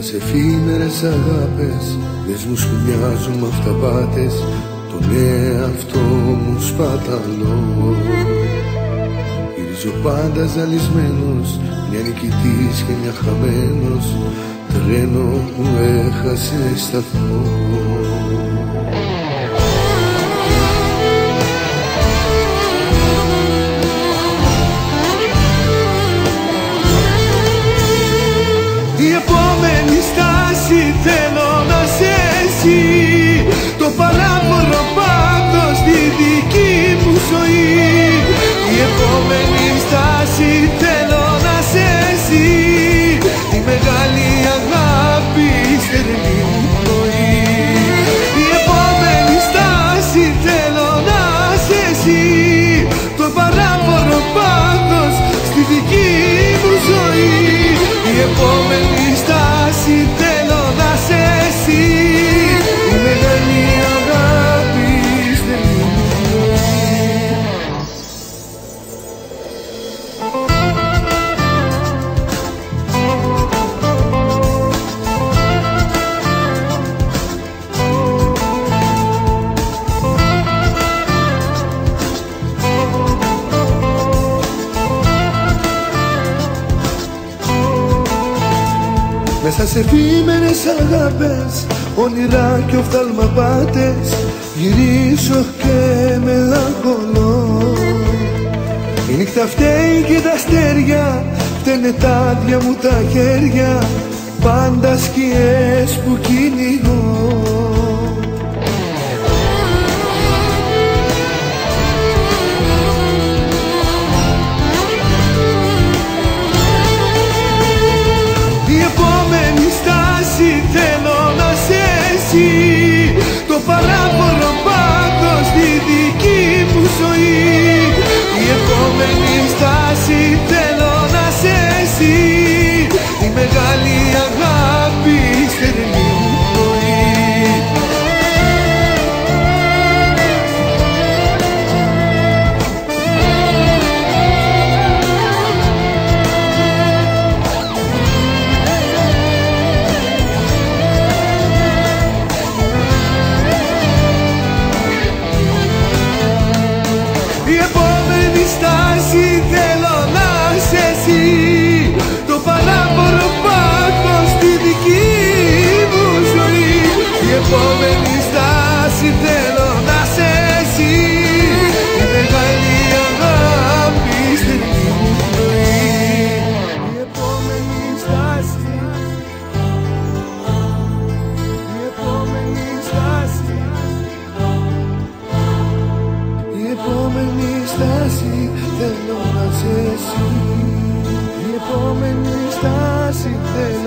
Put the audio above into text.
Στις εφήμερες αγάπες, δες μου σου μοιάζουν αυταπάτες, τον εαυτό μου σπαταλώ. Γυρίζω πάντα ζαλισμένος, μια νικητής και μια χαμένος, τρένο που έχασε σταθμό. Η επόμενη στάση θέλω να σε εσύ, το παράπονο πάντω στη δική μου ζωή. Η επόμενη στάση θέλω να σε εσύ, τη μεγάλη αγάπη στερνή μου πνοή. Η επόμενη στάση θέλω να σε εσύ, το παράπονο πάντω στη δική μου ζωή. Η επόμενη στάση θέλω να σε εσύ, η μεγάλη αγάπη στενή μου πνοή. Μέσα σε εφήμερες αγάπες, όνειρα και οφθαλμαπάτες, γυρίζω και μελαγχολώ. Η νύχτα φταίει και τα αστέρια, φταίνε τα άδεια μου τα χέρια, πάντα σκιές που κυνηγώ. Θέλω να σε εσύ, το παράπονο πάντω στη δική μου ζωή. Η επόμενη στάση θέλω να σε εσύ, η μεγάλη αγάπη στερνή μου πνοή. Η επόμενη στάση θέλω να σε εσύ, το παράπονο πάντω στη δική μου ζωή. Η επόμενη στάση θέλω να σε εσύ, η μεγάλη αγάπη στενή μου πνοή. Η επόμενη στάση, η επόμενη στάση, η επόμενη στάση θέλω να σε εσύ, η επόμενη στάση θέλω